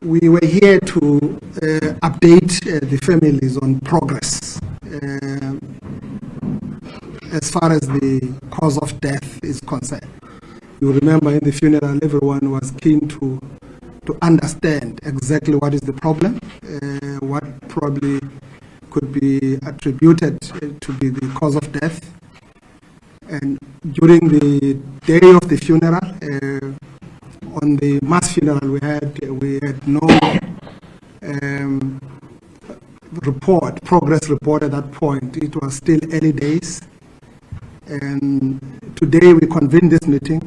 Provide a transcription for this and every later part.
We were here to update the families on progress as far as the cause of death is concerned. You remember in the funeral, everyone was keen to understand exactly what is the problem, what probably could be attributed to be the cause of death. And during the day of the funeral, on the mass funeral we had no progress report at that point. It was still early days. And today we convened this meeting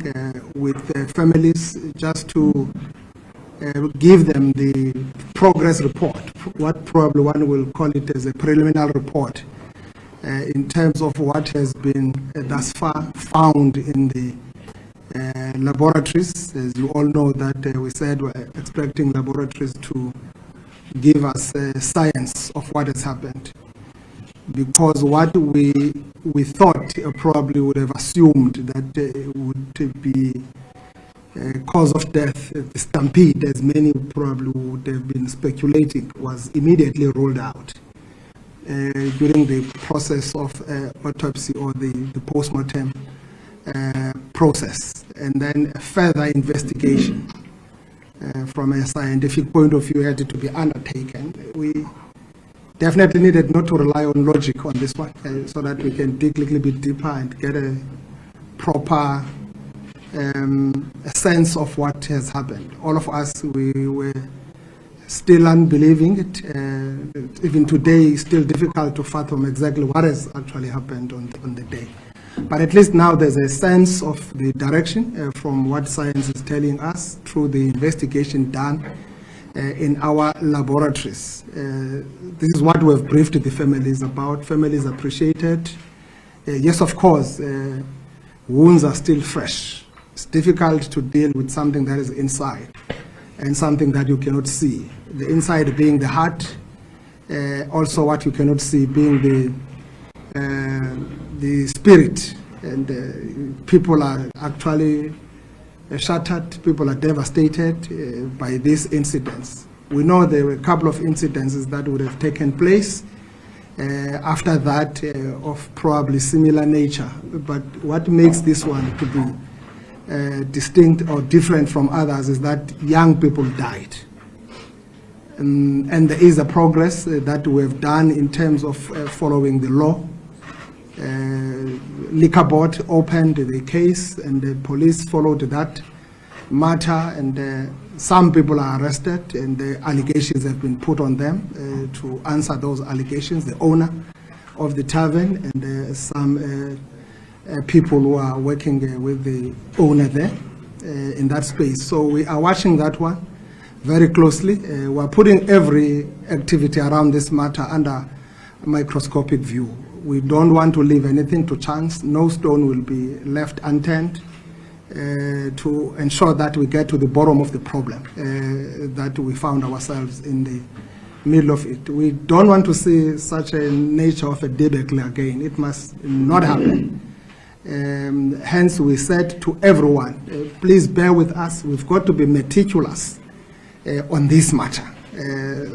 with families just to give them the progress report, what probably one will call it as a preliminary report in terms of what has been thus far found in the laboratories. As you all know that we said we're expecting laboratories to give us science of what has happened. Because what we thought probably would have assumed that it would be cause of death, the stampede, as many probably would have been speculating, was immediately ruled out during the process of autopsy or the post-mortem process. And then further investigation from a scientific point of view had to be undertaken. We definitely needed not to rely on logic on this one, so that we can dig a little bit deeper and get a proper a sense of what has happened. All of us, we were still unbelieving it. Even today, it's still difficult to fathom exactly what has actually happened on the day. But at least now there's a sense of the direction from what science is telling us through the investigation done in our laboratories. This is what we've briefed the families about. Families appreciated. Yes, of course, wounds are still fresh. It's difficult to deal with something that is inside and something that you cannot see. The inside being the heart, also what you cannot see being the spirit. And people are actually shattered, people are devastated by these incidents. We know there were a couple of incidences that would have taken place after that of probably similar nature. But what makes this one to be distinct or different from others is that young people died. And there is a progress that we have done in terms of following the law. Liquor board opened the case and the police followed that matter, and some people are arrested and the allegations have been put on them to answer those allegations, the owner of the tavern and some people who are working with the owner there in that space. So we are watching that one very closely. We're putting every activity around this matter under a microscopic view. We don't want to leave anything to chance. No stone will be left unturned to ensure that we get to the bottom of the problem that we found ourselves in the middle of it. We don't want to see such a nature of a debacle again. It must not happen. Hence, we said to everyone, please bear with us. We've got to be meticulous on this matter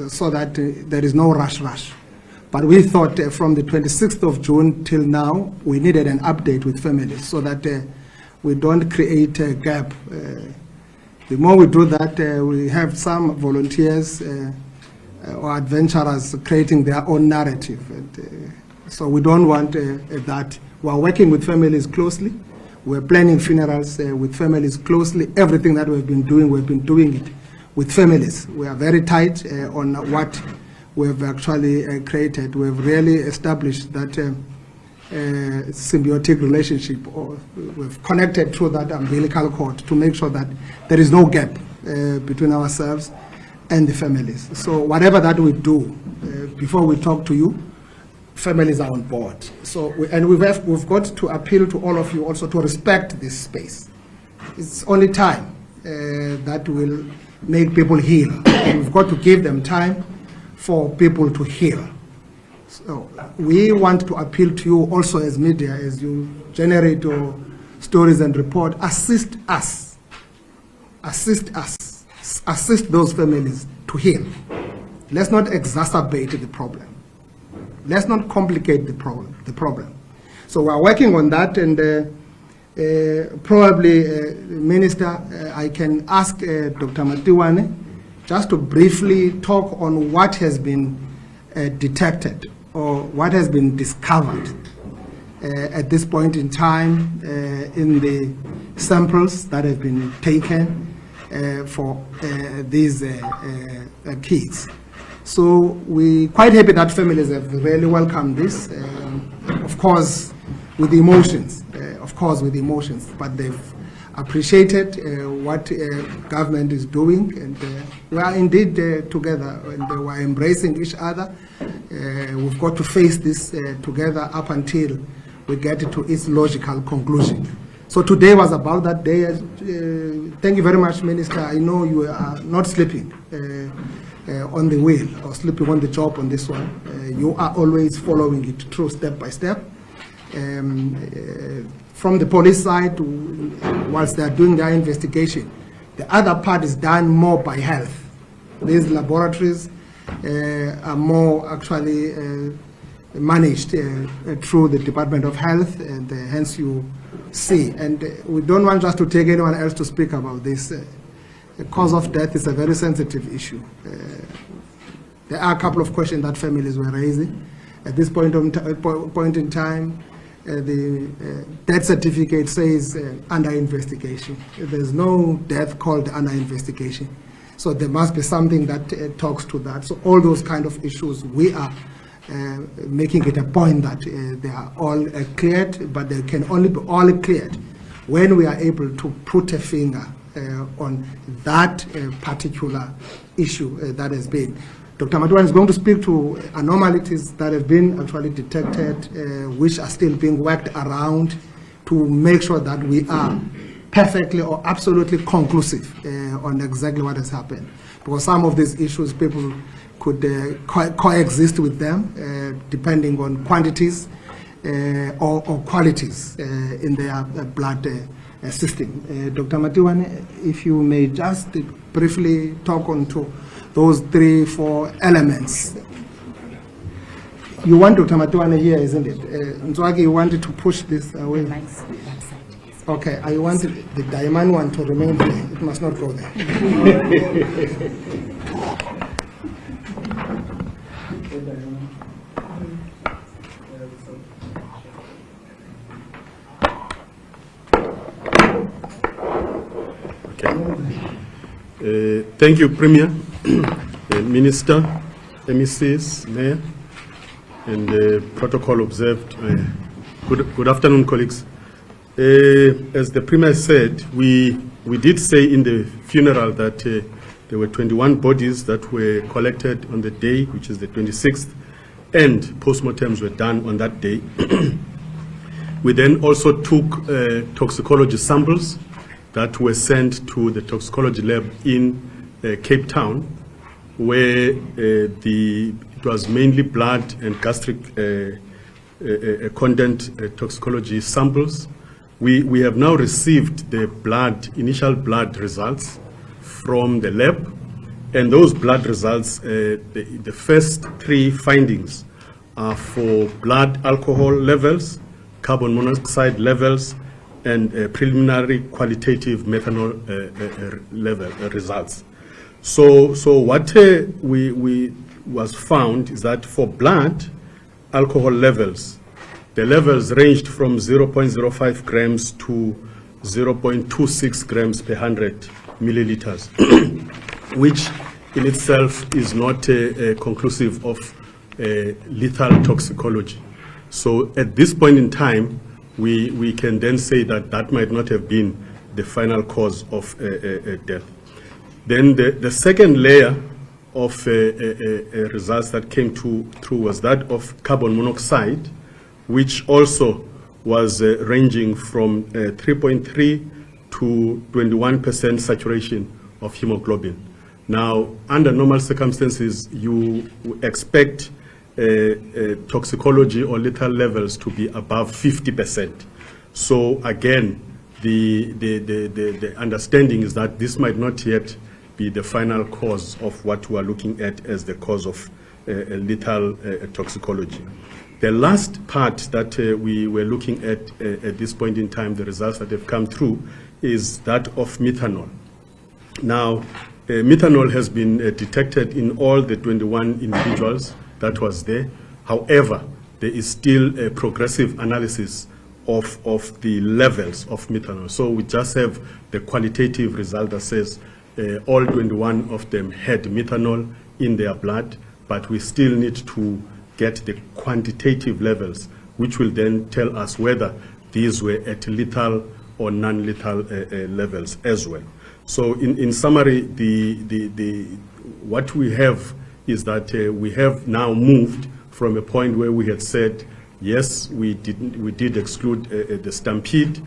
so that there is no rush. But we thought from the 26th of June till now, we needed an update with families so that we don't create a gap. The more we do that, we have some volunteers or adventurers creating their own narrative. And, so we don't want that. We are working with families closely. We're planning funerals with families closely. Everything that we've been doing it with families. We are very tight on what we've actually created. We've really established that symbiotic relationship, or we've connected through that umbilical cord to make sure that there is no gap between ourselves and the families. So whatever that we do, before we talk to you, families are on board. So we've got to appeal to all of you also to respect this space. It's only time that will make people heal. And we've got to give them time for people to heal. So we want to appeal to you also as media, as you generate your stories and report, assist us. assist those families to heal. Let's not exacerbate the problem. Let's not complicate the problem. So we're working on that, and probably, Minister, I can ask Dr. Matiwane just to briefly talk on what has been detected or what has been discovered at this point in time in the samples that have been taken for these kids. So we're quite happy that families have really welcomed this, of course, with emotions, but they've appreciated what government is doing, and we are indeed together, and we're embracing each other. We've got to face this together up until we get to its logical conclusion. So today was about that day. Thank you very much, Minister. I know you are not sleeping on the wheel or sleeping on the job on this one. You are always following it through step by step. From the police side, whilst they are doing their investigation, the other part is done more by health. These laboratories are more actually managed through the Department of Health, and hence you see. And we don't want just to take anyone else to speak about this. The cause of death is a very sensitive issue. There are a couple of questions that families were raising. At this point in time, the death certificate says under investigation. There's no death called under investigation. So there must be something that talks to that. So all those kind of issues, we are making it a point that they are all cleared, but they can only be all cleared when we are able to put a finger on that particular issue that has been. Dr. Matiwane is going to speak to anomalies that have been actually detected, which are still being worked around to make sure that we are perfectly or absolutely conclusive on exactly what has happened. Because some of these issues, people could coexist with them depending on quantities or qualities in their blood system. Dr. Matiwane, if you may just briefly talk on to those 3-4 elements. You want Dr. Matiwane here, isn't it? Nzwagi, you wanted to push this away. Okay, I want the diamond one to remain there. It must not go there. Thank you, Premier, Minister, MECs, Mayor, and protocol observed. Good afternoon, colleagues. As the Premier said, we did say in the funeral that there were 21 bodies that were collected on the day, which is the 26th, and postmortems were done on that day. We then also took toxicology samples that were sent to the toxicology lab in Cape Town, where it was mainly blood and gastric content toxicology samples. We have now received the initial blood results from the lab, and those blood results, the first 3 findings are for blood alcohol levels, carbon monoxide levels, and preliminary qualitative methanol level results. So what we was found is that for blood alcohol levels, the levels ranged from 0.05 grams to 0.26 grams per 100 milliliters, which in itself is not conclusive of lethal toxicology. So at this point in time, we can then say that that might not have been the final cause of death. Then the second layer of results that came through was that of carbon monoxide, which also was ranging from 3.3 to 21% saturation of hemoglobin. Now, under normal circumstances, you expect toxicology or lethal levels to be above 50%. So again, the understanding is that this might not yet be the final cause of what we are looking at as the cause of lethal toxicology. The last part that we were looking at this point in time, the results that have come through, is that of methanol. Now, methanol has been detected in all the 21 individuals that was there. However, there is still a progressive analysis of the levels of methanol. So we just have the qualitative result that says all 21 of them had methanol in their blood, but we still need to get the quantitative levels, which will then tell us whether these were at lethal or non-lethal levels as well. So in summary, what we have is that we have now moved from a point where we had said, yes, we did exclude the stampede,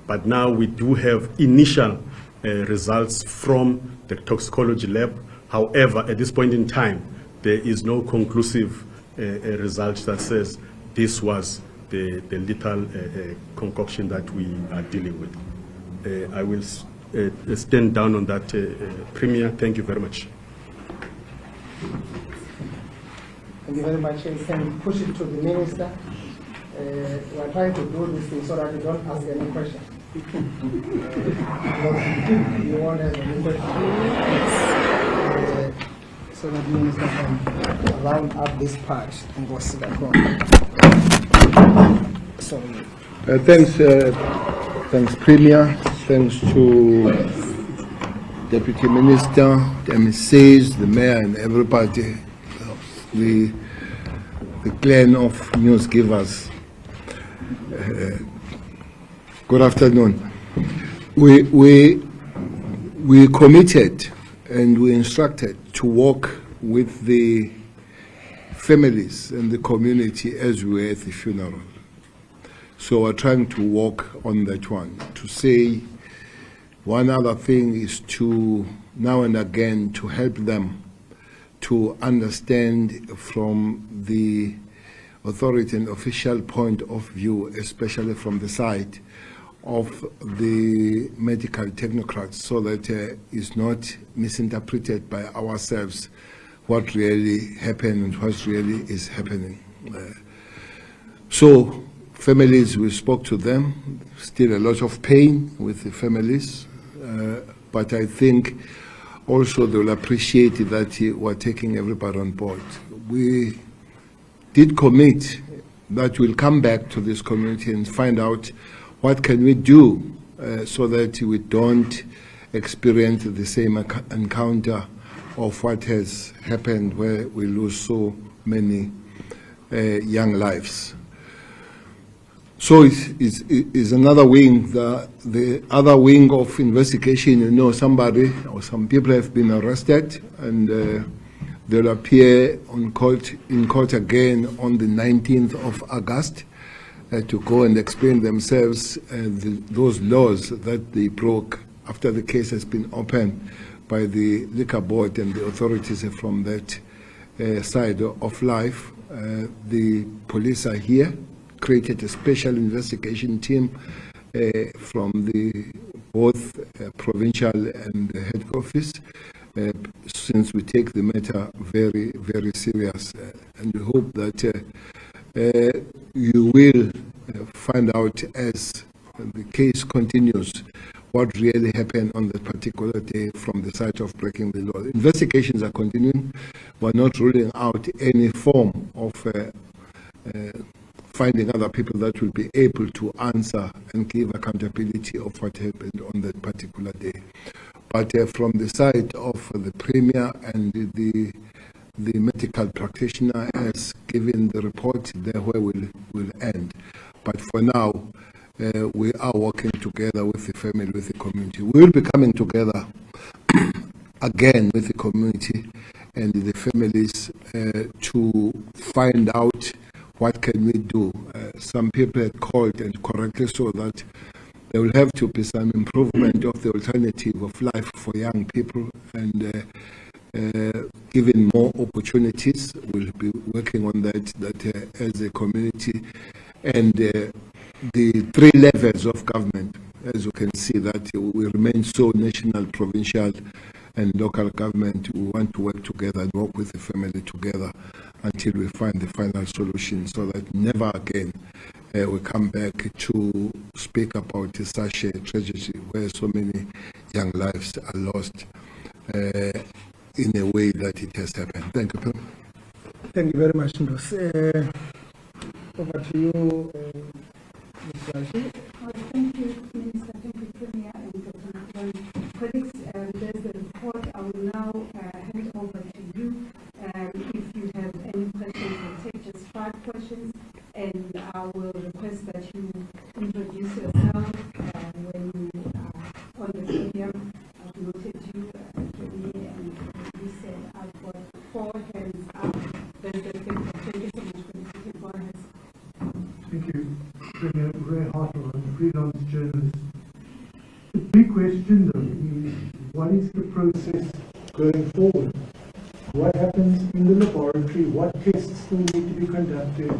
but now we do have initial results from the toxicology lab. However, at this point in time, there is no conclusive result that says this was the lethal concoction that we are dealing with. I will stand down on that, Premier. Thank you very much. Thank you very much. You can push it to the minister. We are trying to do this thing so that you don't ask any questions. You won't have any questions. So that the minister can round up this part and go sit at home. Sorry. Thanks, Premier. Thanks to Deputy Minister, the MSAs, the Mayor, and everybody, the clan of news givers. Good afternoon. We committed and we instructed to work with the families and the community as we were at the funeral. So we're trying to work on that one. To say one other thing is to now and again to help them to understand from the authority and official point of view, especially from the side of the medical technocrats, so that it's not misinterpreted by ourselves what really happened and what really is happening. So families, we spoke to them, still a lot of pain with the families, but I think also they will appreciate that we're taking everybody on board. We did commit that we'll come back to this community and find out what can we do so that we don't experience the same encounter of what has happened where we lose so many young lives. So it's another wing. The other wing of investigation, somebody or some people have been arrested and they'll appear in court again on the 19th of August to go and explain themselves those laws that they broke after the case has been opened by the Liquor Board and the authorities from that side of life. The police are here, created a special investigation team from the both provincial and the head office, since we take the matter very, very serious. And we hope that you will find out as the case continues what really happened on that particular day from the side of breaking the law. Investigations are continuing. We're not ruling out any form of finding other people that will be able to answer and give accountability of what happened on that particular day. But from the side of the Premier and the medical practitioner has given the report, there where we'll end. But for now, we are working together with the family, with the community. We will be coming together again with the community and the families to find out what can we do. Some people had called, and correctly so, that there will have to be some improvement of the alternative of life for young people, and giving more opportunities. We'll be working on that as a community. And the three levels of government, as you can see, that we remain so national, provincial, and local government, we want to work together and work with the family together until we find the final solution, so that never again we come back to speak about such a tragedy where so many young lives are lost in a way that it has happened. Thank you. Thank you very much, Ndos. Over to you, Mr. Ashi. Thank you, Minister. Thank you, Premier, and Dr. Colleagues, there's the report. I will now hand over to you. If you have any questions, I'll take just 5 questions, and I will request that you introduce yourself when you are on the podium. I've noted you, Premier, and you said I've got 4 hands up. There's the thing. Thank you so much for this. Go ahead. Thank you, Premier. Ray Hartle, I'm a freelance journalist. The big question, though, is what is the process going forward? What happens in the laboratory? What tests still need to be conducted?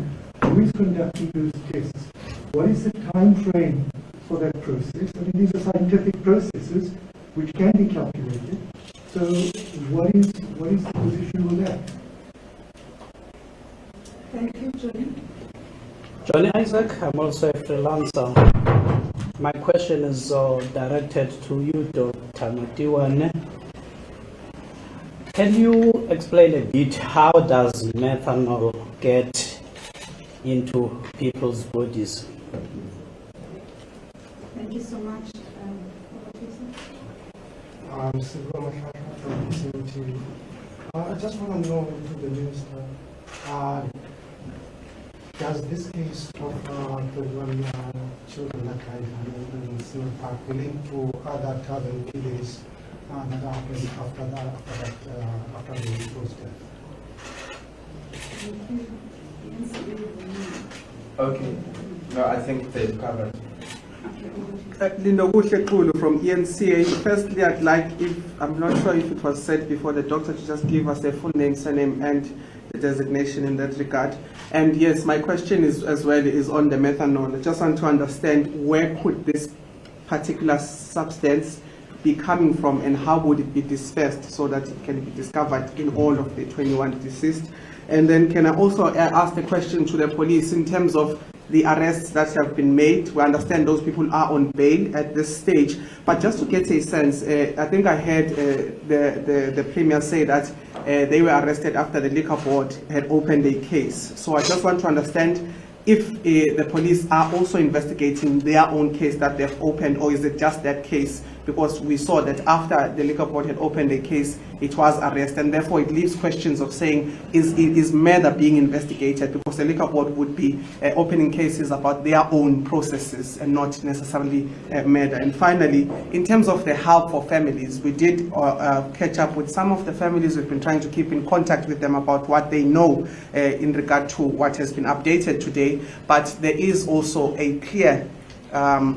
Who is conducting those tests? What is the time frame for that process? I mean, these are scientific processes which can be calculated. So, what is the position with that? Thank you, Johnny. Johnny Isaac, I'm also a freelancer. My question is directed to you, Dr. Matiwane. Can you explain a bit how does methanol get into people's bodies? Thank you so much. I just want to know to the minister, does this case of the 1 children that died in Singapore Park be linked to other tavern killings that happened after the closed death? Okay. No, I think they've covered. Lindo Kuhle from ENCA. Firstly, I'd like, I'm not sure if it was said before, the doctor to just give us their full name, surname, and the designation in that regard. And yes, my question is as well is on the methanol. I just want to understand where could this particular substance be coming from and how would it be dispersed so that it can be discovered in all of the 21 deceased. And then can I also ask the question to the police in terms of the arrests that have been made? We understand those people are on bail at this stage, but just to get a sense, I think I heard the Premier say that they were arrested after the Liquor Board had opened a case. So I just want to understand if the police are also investigating their own case that they've opened, or is it just that case? Because we saw that after the Liquor Board had opened a case, it was arrested, and therefore it leaves questions of saying, is murder being investigated? Because the Liquor Board would be opening cases about their own processes and not necessarily murder. And finally, in terms of the help for families, we did catch up with some of the families. We've been trying to keep in contact with them about what they know in regard to what has been updated today, but there is also a clear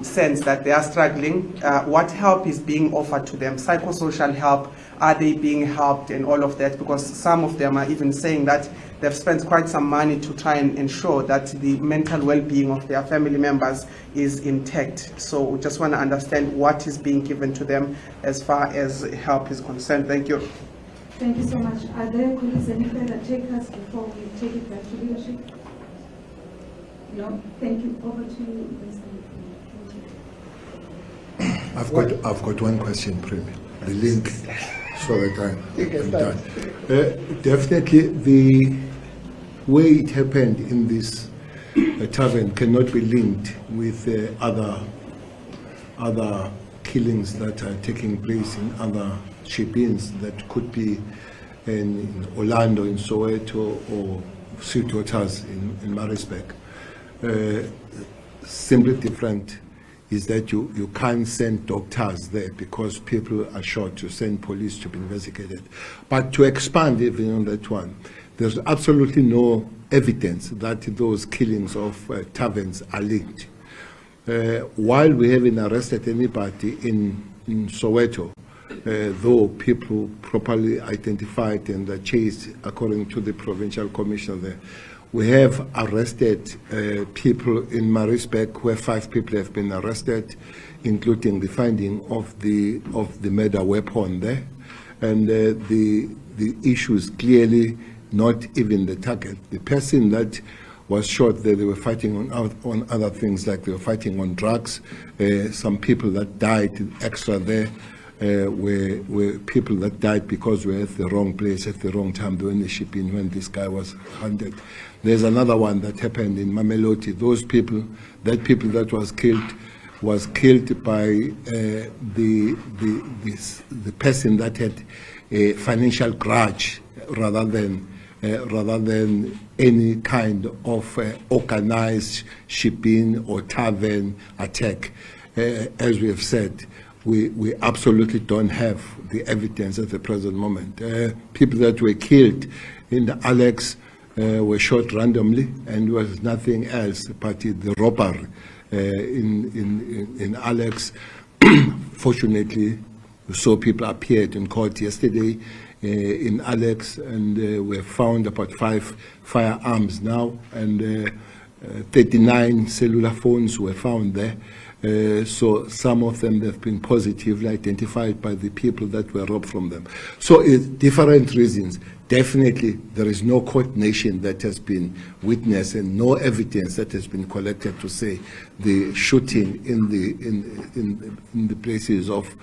sense that they are struggling. What help is being offered to them? Psychosocial help? Are they being helped and all of that? Because some of them are even saying that they've spent quite some money to try and ensure that the mental well-being of their family members is intact. So we just want to understand what is being given to them as far as help is concerned. Thank you. Thank you so much. Are there colleagues any further takers before we take it back to leadership? No? Thank you. Over to you, Mr. I've got one question, Premier. The link, so that I'm done. Definitely, the way it happened in this tavern cannot be linked with other killings that are taking place in other ship-ins that could be in Orlando, in Soweto, or Sweetwaters in Maritzburg. Simply different is that you can't send doctors there because people are shot to send police to be investigated. But to expand even on that one, there's absolutely no evidence that those killings of taverns are linked. While we haven't arrested anybody in Soweto, though people properly identified and chased according to the provincial commissioner there, we have arrested people in Maritzburg, where 5 people have been arrested, including the finding of the murder weapon there. and the issue is clearly not even the target. The person that was shot there, they were fighting on other things, like they were fighting on drugs. Some people that died extra there were people that died because we were at the wrong place at the wrong time during the shipping when this guy was hunted. There's another one that happened in Mamelodi. That people that was killed by the person that had a financial grudge rather than any kind of organized shipping or tavern attack. As we have said, we absolutely don't have the evidence at the present moment. People that were killed in the Alex were shot randomly, and was nothing else but the robbery in Alex. Fortunately, we saw people appeared in court yesterday in Alex, and we found about 5 firearms now, and 39 cellular phones were found there. So some of them have been positively identified by the people that were robbed from them. So it's different reasons. Definitely there is no coordination that has been witnessed and no evidence that has been collected to say the shooting in the places of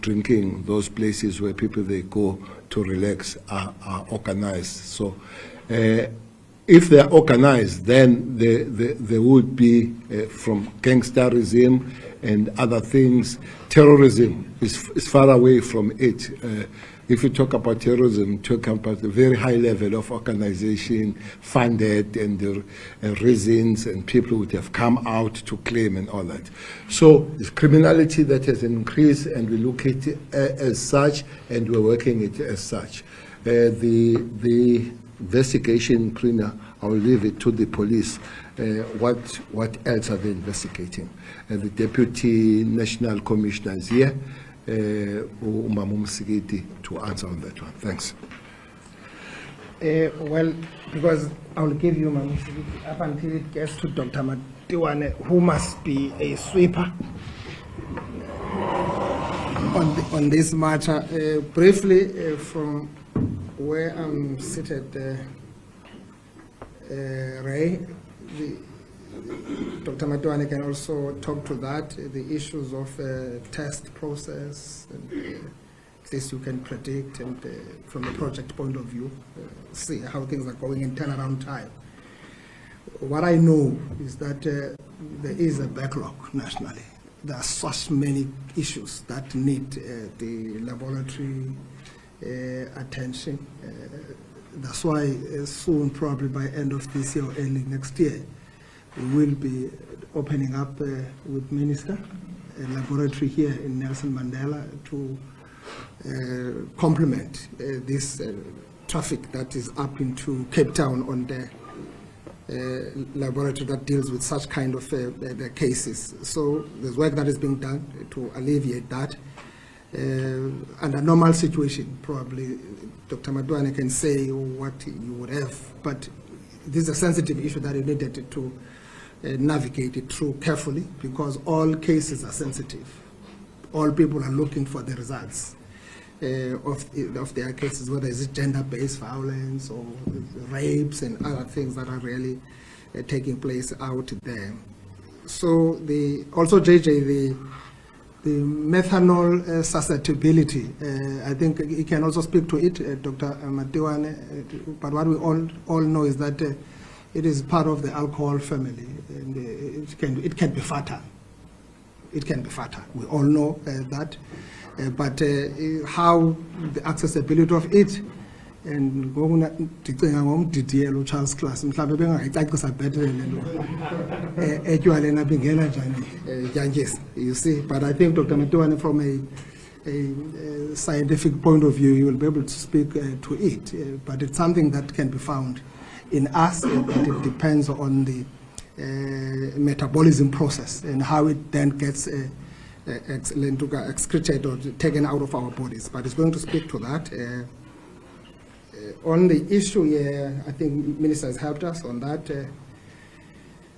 drinking, those places where people they go to relax are organized. So if they are organized, then there would be from gangsterism and other things. Terrorism is far away from it. If you talk about terrorism, talk about a very high level of organization, funded, and the reasons, and people would have come out to claim and all that. So it's criminality that has increased, and we look at it as such, and we're working it as such. The investigation, Krina, I will leave it to the police. What else are they investigating? The Deputy National Commissioner is here, Umam Msigiti, to answer on that one. Thanks. Well, because I will give you my up until it gets to Dr. Matiwane, who must be a sweeper on this matter. Briefly, from where I'm seated, Ray, Dr. Matiwane can also talk to that, the issues of test process, and at least you can predict, and from a project point of view, see how things are going in turnaround time. What I know is that there is a backlog nationally. There are such many issues that need the laboratory attention. That's why soon, probably by end of this year or early next year, we will be opening up with Minister a laboratory here in Nelson Mandela to complement this traffic that is up into Cape Town on the laboratory that deals with such kind of the cases. So there's work that is being done to alleviate that. Under normal situation, probably Dr. Matiwane can say what you would have, but this is a sensitive issue that you needed to navigate it through carefully, because all cases are sensitive. All people are looking for the results of their cases, whether it's gender-based violence or rapes and other things that are really taking place out there. So also JJ, the methanol susceptibility, I think he can also speak to it, Dr. Matiwane, but what we all know is that it is part of the alcohol family, and it can be fatal. It can be fatal. We all know that, but how the accessibility of it, and Charles class, you see. But I think Dr. Matiwane, from a scientific point of view, you will be able to speak to it. But it's something that can be found in us, but it depends on the metabolism process and how it then gets excreted or taken out of our bodies. But it's going to speak to that. On the issue here, I think Minister has helped us on that.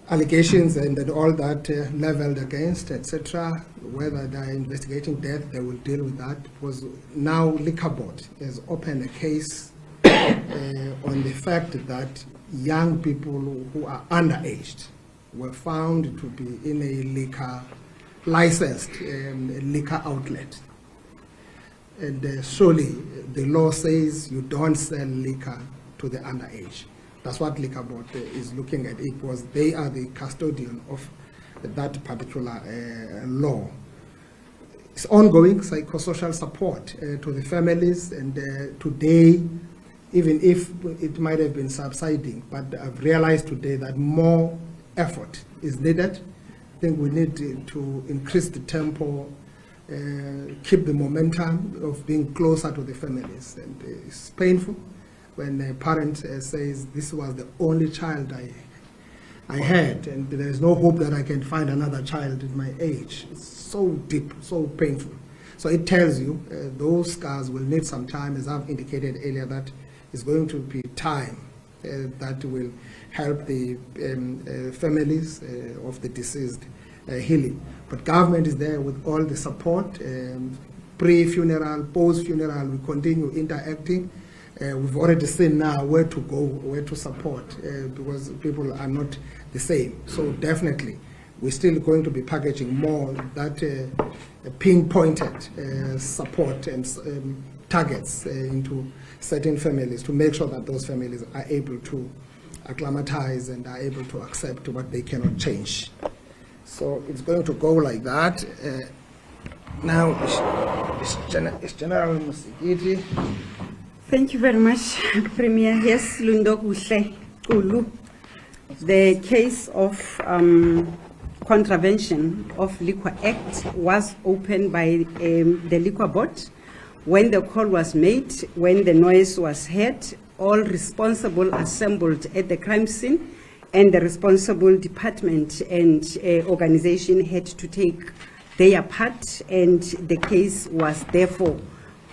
allegations and then all that leveled against, etc. Whether they are investigating death, they will deal with that. Because now Liquor Board has opened a case on the fact that young people who are underaged were found to be in a licensed liquor outlet. And surely the law says you don't sell liquor to the underage. That's what Liquor Board is looking at it, because they are the custodian of that particular law. It's ongoing psychosocial support to the families, and today, even if it might have been subsiding, but I've realized today that more effort is needed. I think we need to increase the tempo, keep the momentum of being closer to the families. And it's painful when a parent says, this was the only child I had, and there's no hope that I can find another child in my age. It's so deep, so painful. So it tells you those scars will need some time, as I've indicated earlier, that it's going to be time that will help the families of the deceased healing. But government is there with all the support, pre-funeral, post-funeral. We continue interacting. We've already seen now where to go, where to support, because people are not the same. So definitely, we're still going to be packaging more that pinpointed support and targets into certain families to make sure that those families are able to acclimatize and are able to accept what they cannot change. So it's going to go like that. Now, it's General Musigiti. Thank you very much, Premier. Yes, Lundo Kuhle Kulu. The case of contravention of Liquor Act was opened by the Liquor Board. When the call was made, when the noise was heard, all responsible assembled at the crime scene, and the responsible department and organization had to take their part, and the case was therefore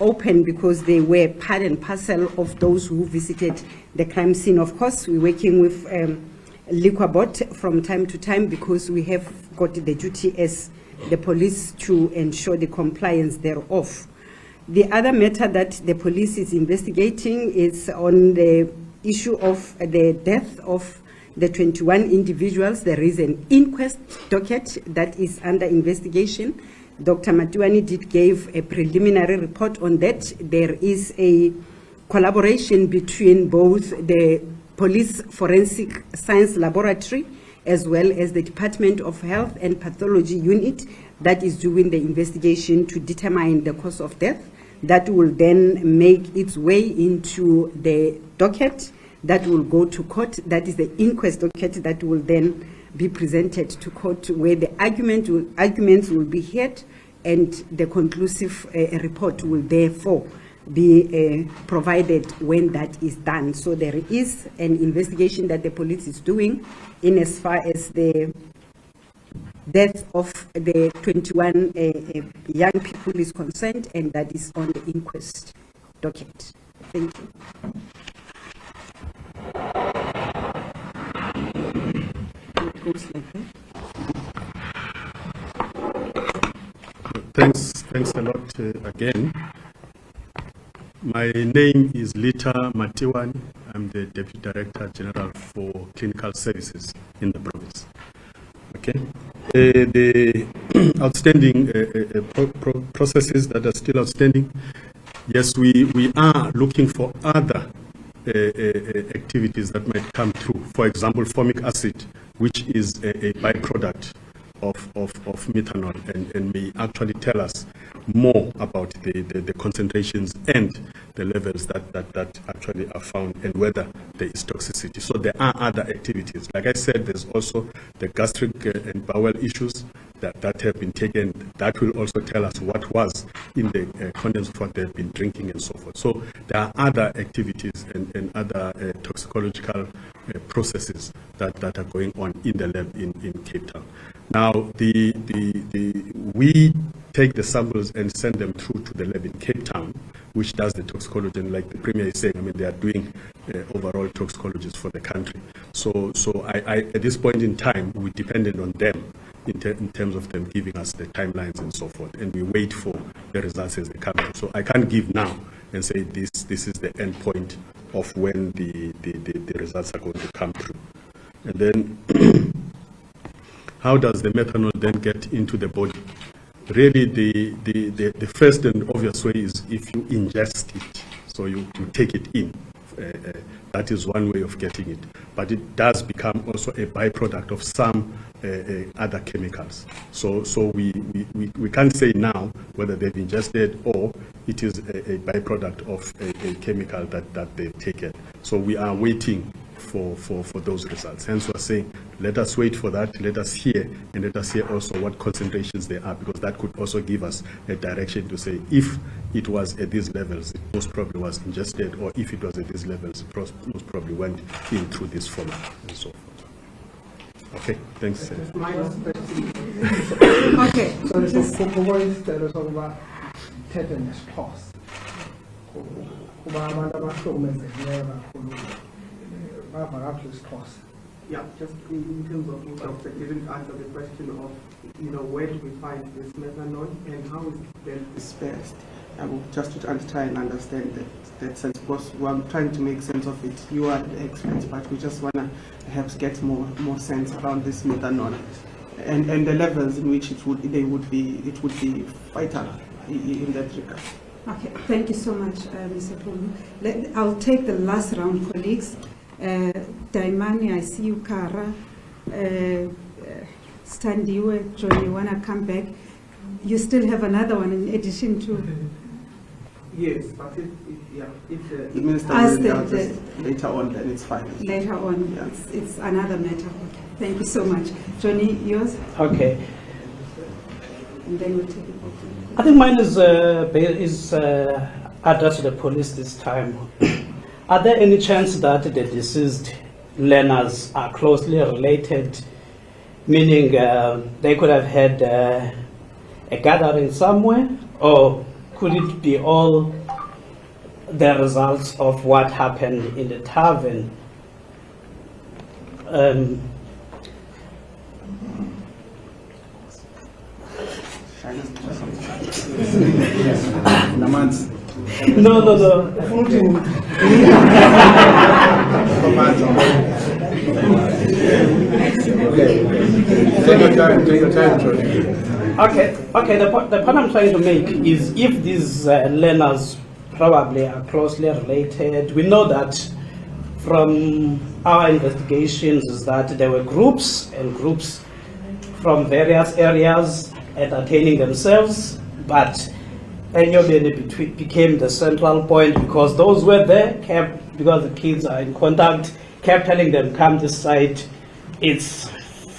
open because they were part and parcel of those who visited the crime scene. Of course, we're working with Liquor Board from time to time because we have got the duty as the police to ensure the compliance thereof. The other matter that the police is investigating is on the issue of the death of the 21 individuals. There is an inquest docket that is under investigation. Dr. Matiwani did give a preliminary report on that. There is a collaboration between both the Police Forensic Science Laboratory as well as the Department of Health and Pathology Unit that is doing the investigation to determine the cause of death. That will then make its way into the docket that will go to court. That is the inquest docket that will then be presented to court, where the arguments will be heard and the conclusive report will therefore be provided when that is done. So there is an investigation that the police is doing in as far as the death of the 21 young people is concerned, and that is on the inquest docket. Thank you. It goes like that. Thanks a lot again. My name is Lita Matiwani. I'm the Deputy Director General for Clinical Services in the province. Okay. The outstanding processes that are still outstanding, yes, we are looking for other activities that might come through. For example, formic acid, which is a byproduct of methanol, and may actually tell us more about the concentrations and the levels that actually are found and whether there is toxicity. So there are other activities. Like I said, there's also the gastric and bowel issues that have been taken. That will also tell us what was in the contents of what they've been drinking and so forth. So there are other activities and other toxicological processes that are going on in the lab in Cape Town. Now, we take the samples and send them through to the lab in Cape Town, which does the toxicology. And like the Premier is saying, I mean, they are doing overall toxicologies for the country. So at this point in time, we depended on them in terms of them giving us the timelines and so forth, and we wait for the results as they come in. So I can't give now and say this is the end point of when the results are going to come through. And then how does the methanol then get into the body? Really, the first and obvious way is if you ingest it, so you take it in. That is one way of getting it. But it does become also a byproduct of some other chemicals. So we can't say now whether they've ingested or it is a byproduct of a chemical that they've taken. So we are waiting for those results. Hence we're saying, let us wait for that, let us hear, and let us hear also what concentrations they are, because that could also give us a direction to say if it was at these levels, it most probably was ingested, or if it was at these levels, it most probably went in through this format, and so forth. Okay, thanks. Okay. So there's a voice that is over tetanus toss. Yeah, just in terms of the doctor didn't answer the question of, where do we find this methanol and how is it then dispersed? Just to try and understand that sense, because I'm trying to make sense of it. You are the experts, but we just want to perhaps get more sense around this methanol and the levels in which it would be vital in that regard. Okay, thank you so much, Mr. Pulu. I'll take the last round, colleagues. Daimani, I see you, Kara. Standiwe, John, you want to come back? You still have another one in addition to... Yes, but if the minister will just later on, then it's fine. Later on, yeah. It's another matter. Okay. Thank you so much. Johnny, yours? Okay. And then we'll take it. I think mine is addressed to the police this time. Are there any chance that the deceased learners are closely related, meaning they could have had a gathering somewhere, or could it be all the results of what happened in the tavern? No. Okay. The point I'm trying to make is if these learners probably are closely related, we know that from our investigations is that there were groups and groups from various areas entertaining themselves, but Enyobeni became the central point because those were there because the kids are in contact, kept telling them, come this side, it's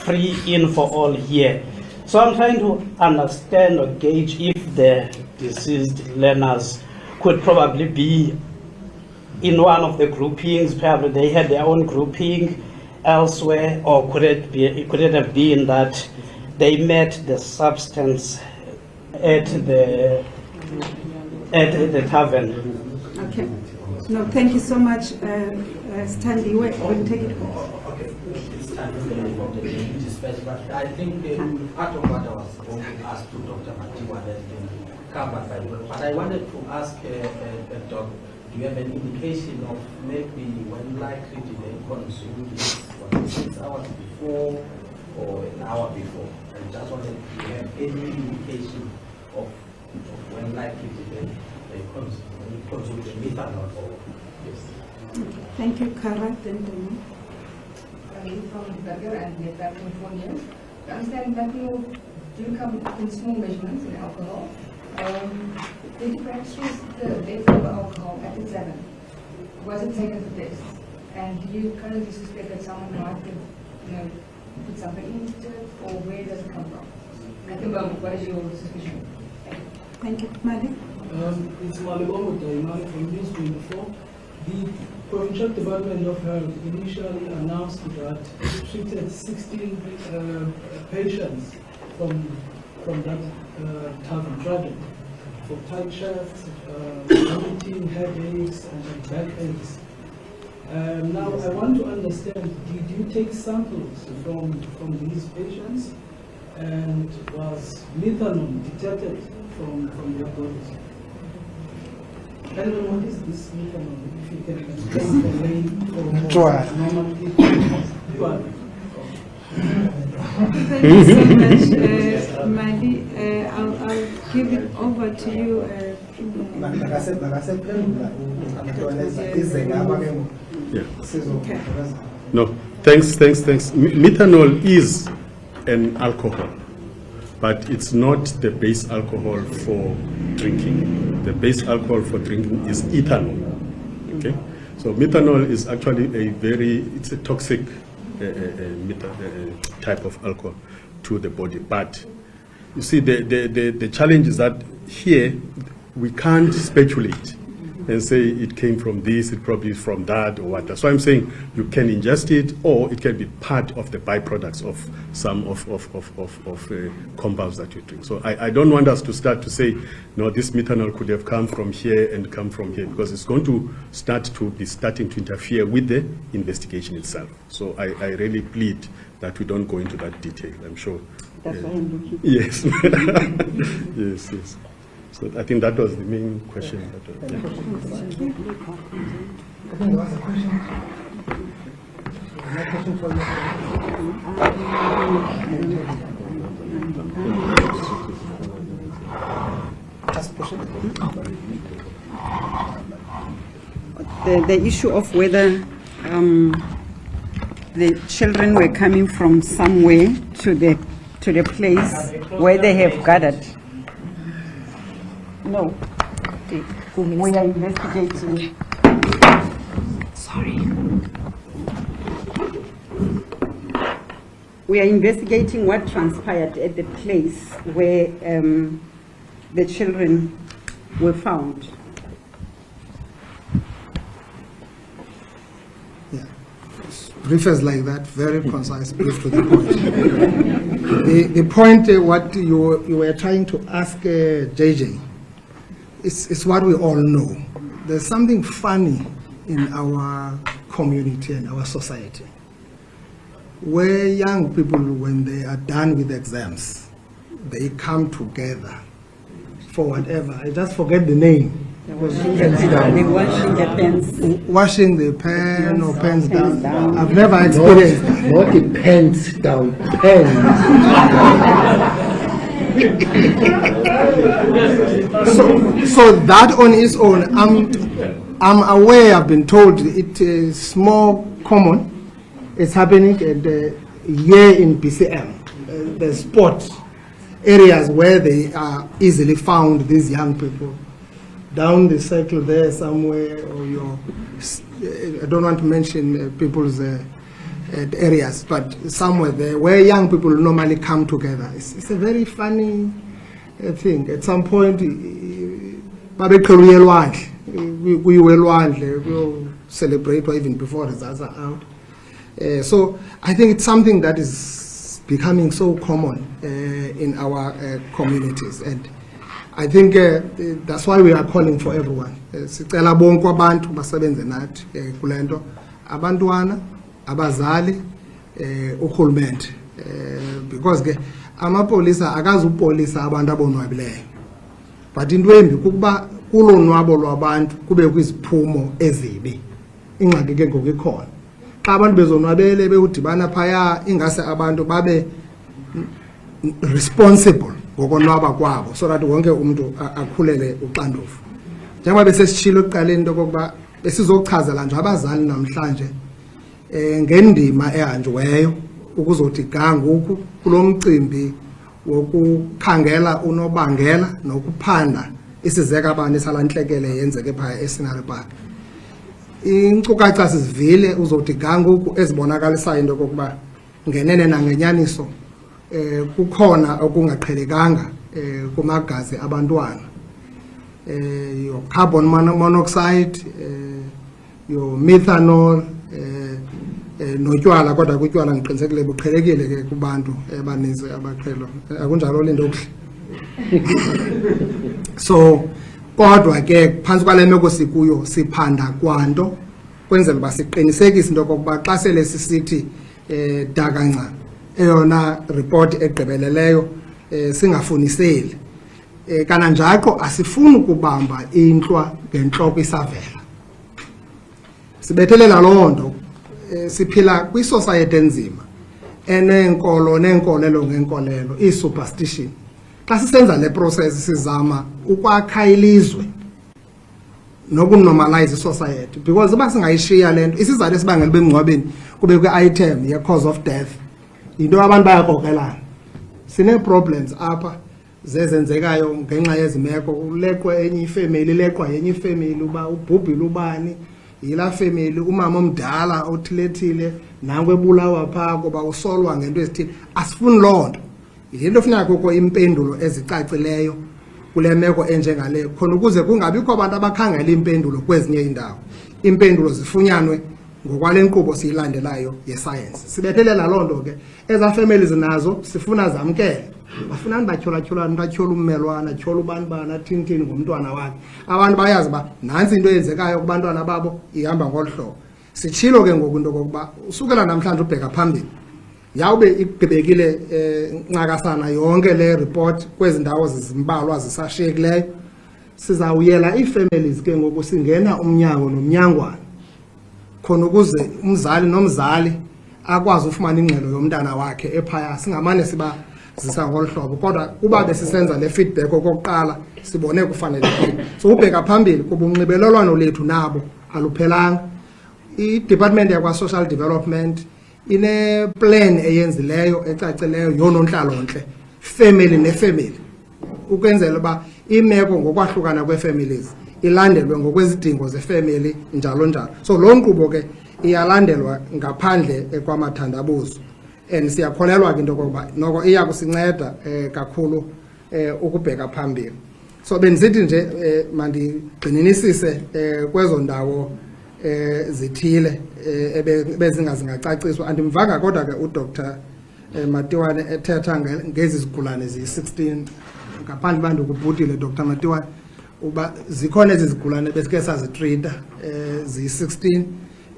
free in for all here. So I'm trying to understand or gauge if the deceased learners could probably be in one of the groupings, perhaps they had their own grouping elsewhere, or could it have been that they met the substance at the tavern? Okay. No, thank you so much, Stanley. We'll take it. Okay. But I think part of what I was going to ask to Dr. Matiwa has been covered by you. But I wanted to ask Dr. Do you have an indication of maybe when likely did they consume this? Was it 6 hours before or an hour before? I just wanted to have any indication of when likely did they consume the methanol or yes. Okay. Thank you, Kara. Then from Burger and the tavern for you. I understand that you do come in small measurements in alcohol. Did you perhaps use the leftover alcohol at the tavern? Was it taken for tests? And do you currently suspect that someone might have, put something into it, or where does it come from? At the moment, what is your suspicion? thank you, Malik. It's Malibomo Daiman from News 24. The Provincial Department of Health initially announced that it treated 16 patients from that tavern tragedy for tight chests, vomiting, headaches, and backaches. Now, I want to understand, did you take samples from these patients, and was methanol detected from their bodies? Gentlemen, what is this methanol? If you can explain the name for normal people. Thank you so much, Mali. I'll give it over to you. Yeah. No, thanks. Methanol is an alcohol, but it's not the base alcohol for drinking. The base alcohol for drinking is ethanol. Okay, so methanol is actually it's a toxic type of alcohol to the body. But you see, the challenge is that here we can't speculate and say it came from this, it probably is from that, or what. That's why I'm saying you can ingest it, or it can be part of the byproducts of some of compounds that you drink. So I don't want us to start to say, no, this methanol could have come from here and come from here, because it's going to starting to interfere with the investigation itself. So I really plead that we don't go into that detail. I'm sure. That's why I'm looking. Yes. yes. So I think that was the main question. The issue of whether the children were coming from somewhere to the place where they have gathered. No, we are investigating. Sorry. We are investigating what transpired at the place where the children were found. Yeah, brief as like that, very concise, brief to the point. The point, what you were trying to ask JJ, it's what we all know. There's something funny in our community and our society, where young people, when they are done with exams, they come together for whatever. I just forget the name. Washing the pens. Washing the pen or pens down. I've never experienced that. Not the pens down, pens. So that on its own, I'm aware, I've been told it is more common. It's happening at here in PCM, the sport areas where they are easily found, these young people. Down the circle there somewhere, or I don't want to mention people's areas, but somewhere there where young people normally come together. It's a very funny thing. At some point, we will celebrate, or even before results are out. So I think it's something that is becoming so common in our communities, and I think that's why we are calling for everyone. Sicela bonke abantu basebenze nathi kulento, abantwana, abazali, urhulumente, because ke amapolisa akazupolisa abantu abonwabileyo, but into embi kukuba kulonwabo lwabantu kube kwiziphumo ezibi. Ingxaki ke ngoku ikhona xa abantu bezonwabele bekudibana phaya, ingase abantu babe responsible ngokonwaba kwabo, so that wonke umuntu akhulele uxanduva. Njengoba besesitshilo ekuqaleni into okokuba besizochazela nje abazali namhlanje ngendima ehanjiweyo ukuzothi ga ngoku kulo mcimbi wokukhangela unobangela nokuphanda isizekabani salantlekele yenzeke phaya eScenery Park. Inkcukacha sizivile uzothi ga ngoku ezibonakalisayo into okokuba ngenene nangenyaniso kukhona okungaqhelekanga kumagazi abantwana, your carbon monoxide, your methanol, notywala, kodwa kutywala ngiqinisekile buqhelekile ke kubantu abaninzi abaqhelo akunjalo lento okuhle. So kodwa ke phantsi kwale meko sikuyo siphanda kwanto kwenzela uba siqinisekise into yokokuba xa sele sisithi dakanca eyona report egqibeleleyo singafuniseli. Kananjako asifuni ukubamba intlwa ngentloko isavela. Sibethelela loo nto, siphila kwisociety enzima eneenkolo neenkolelo ngeenkolelo, ii-superstition. Xa sisenza le process sizama ukwakha ilizwe nokunormalize i-society, because uba singayishiya le nto, isizathu esibangela uba emngcwabeni kube kwi-item ye-cause of death yinto abantu bayakrokrelana. Sinee-problems apha zezenzekayo ngenxa yezimeko, uleqwe enye ifemeli, ileqwa yenye ifemeli, uba ubhubhile ubani, yilaa femeli, umama omdala othilethile nango ebulawa phaa kuba usolwa ngento ezithile. Asifuni loo nto. Yinto funeka kukho impendulo ezicacileyo kule meko enjengale, khona ukuze kungabikho abantu abakhangela impendulo kwezinye iindawo. Impendulo zifunyanwe ngokwale nkqubo siyilandelayo yesayensi. Sibethelela loo nto ke, ezaa families nazo sifuna zamkele. Bafunani batyholatyholana, umntu atyhola ummelwane, atyhola ubanibani, athini ngomntwana wakhe. Abantu bayazi uba nantsi into eyenzekayo kubantwana babo ihamba ngolu hlobo. Sitshilo ke ngoku into okokuba usukela namhlanje ubheka phambili yawube igqibekile ncakasana yonke le report kwezi ndawo zimbalwa zisashiyekileyo. Sizawuyela ii-families ke ngoku singena umnyango nomnyangwana khona ukuze umzali nomzali akwazi ufumana ingxelo yomntana wakhe ephaya. Singamane siba zisa ngolu hlobo, kodwa kuba besisenza le feedback okokuqala sibone kufanelekile. So ubheka phambili kuba unxibelelwano lethu nabo aluphelanga. I-Department yakwa-Social Development ine-plan eyenzileyo ecacileyo yonontlalontle, family nefamily, ukwenzela uba imeko ngokwahlukana kwee-families ilandelwe ngokwezidingo zefamily njalo njalo. So loo nkqubo ke iyalandelwa ngaphandle kwamathandabuzo, and siyakholelwa ke into yokokuba noko iya kusinceda kakhulu ukubheka phambili. So bendisithi nje mandigxininisise kwezo ndawo zithile bezingacaciswa. Andimvanga kodwa ke uDr Matiwane ethetha ngezi zigulane ziyi-16 ngaphandle uba ndikubhutile Dr Matiwane uba zikhona ezi zigulane besike sazitrita ziyi-16.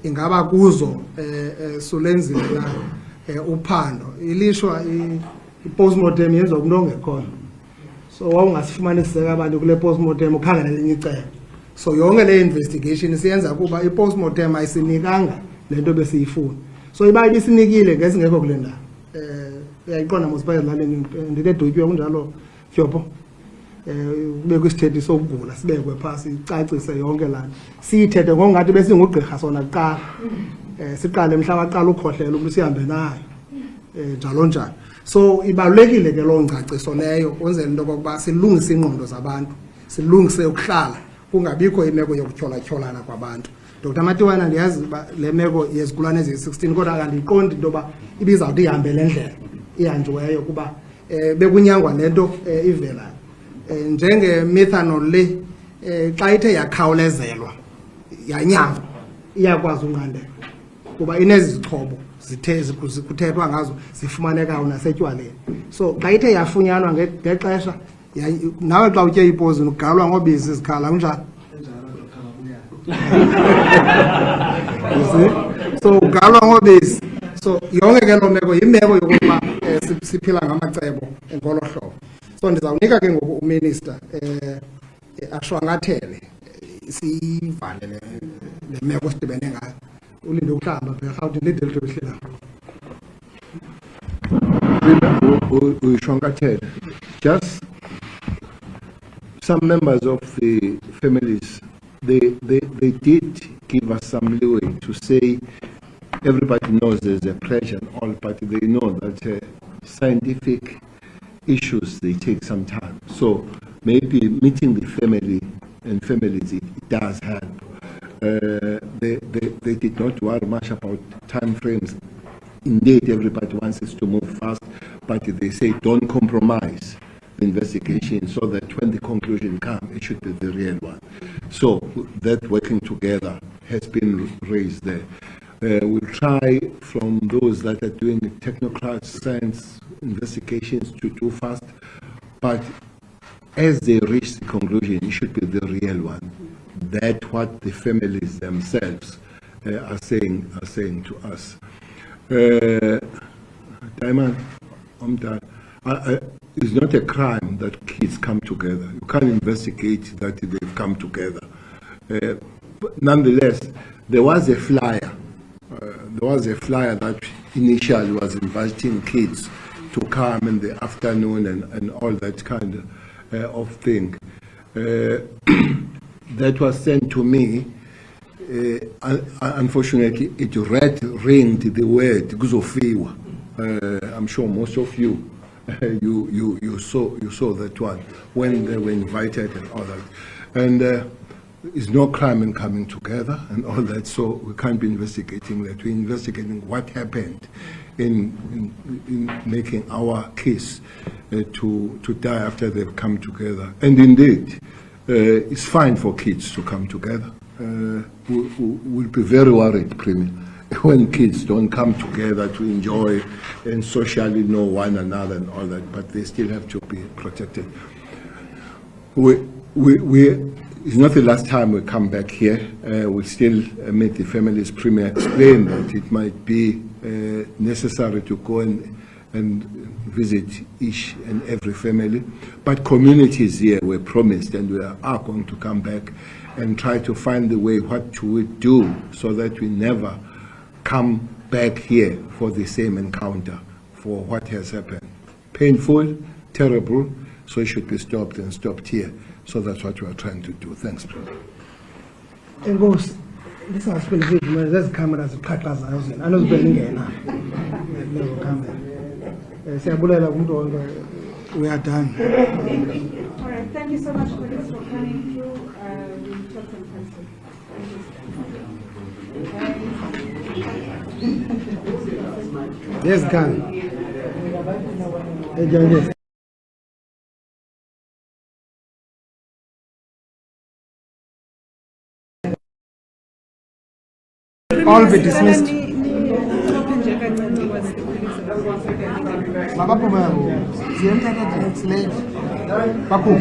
Ingaba kuzo sulenzile na uphando ilishwa i-postmortem yenziwa kumntu ongekhona, so wawungasifumaniseka abantu kule postmortem ukhangela elinye icebo. So yonke le investigation siyenza kuba i-postmortem ayisinikanga le nto besiyifuna. So iba ibisinikile ngezingekho kule ndawo. Uyayiqonda mosiba ezilalini ndinedotyiwe kunjalo Fyopho, kubekho isithethi sokugula sibekwe phasi icacise yonke laa nto. Siyithethe ngongathi besingugqirha sona kuqala. Siqale mhla waqala ukhohlela umntu sihambe nayo njalo njalo. So ibalulekile ke loo ngcaciso leyo kwenzela into okokuba silungise ingqondo zabantu, silungise ukuhlala kungabikho imeko yokutyholatyholana kwabantu. Dr Matiwana ndiyazi uba le meko yezigulane eziyi-16 kodwa akandiqondi into yoba ibizawuthi ihambe le ndlela ihanjiweyo kuba bekunyangwa le nto ivelayo. Njenge-methanol le xa ithe yakhawulezelwa yanyangwa iyakwazi unqandeka kuba inezixhobo kuthethwa ngazo zifumanekayo nasetywaleni. So xa ithe yafunyanwa ngexesha, nawe xa utye ipozini ugalwa ngobisi zikhala kunjani? So ugalwa ngobisi. So yonke ke loo meko yimeko yokuba siphila ngamacebo ngolo hlobo. So ndizawunika ke ngoku uminister ashwangathele siyivale le meko sidibene ngayo. Ulinde ukuhlamba bherhawuti lide litho behlelayo. Uyishwankathele. Just some members of the families, they did give us some leeway to say everybody knows there's a pressure and all, but they know that scientific issues, they take some time. So maybe meeting the family and families, it does help. They did not worry much about time frames. Indeed, everybody wants us to move fast, but they say don't compromise the investigation so that when the conclusion comes, it should be the real one. So that working together has been raised there. We'll try from those that are doing technocrat science investigations to do fast, but as they reach the conclusion, it should be the real one. That's what the families themselves are saying to us. Diamond, it's not a crime that kids come together. You can't investigate that they've come together. But nonetheless, there was a flyer. That initially was inviting kids to come in the afternoon and all that kind of thing. That was sent to me. Unfortunately, it ringed the word Guzofiwa. I'm sure most of you you saw that one when they were invited and all that. And it's no crime in coming together and all that, so we can't be investigating that. We're investigating what happened in making our kids to die after they've come together. And indeed, it's fine for kids to come together. We'll be very worried, Premier, when kids don't come together to enjoy and socially know one another and all that, but they still have to be protected. It's not the last time we come back here. We still meet the families. Premier explained that it might be necessary to go and visit each and every family. But communities here were promised, and we are going to come back and try to find the way what to we do so that we never come back here for the same encounter, for what has happened. Painful, terrible, so it should be stopped and stopped here. So that's what we are trying to do. Thanks, President. And goes, this has been video, there's cameras, crackers, I know it's burning now. Never come we are done. All right, thank you so much for coming through. We talked in person. Yes, gun. Hey, John, all be dismissed. Baba Pumaro, the entire next late. Baku.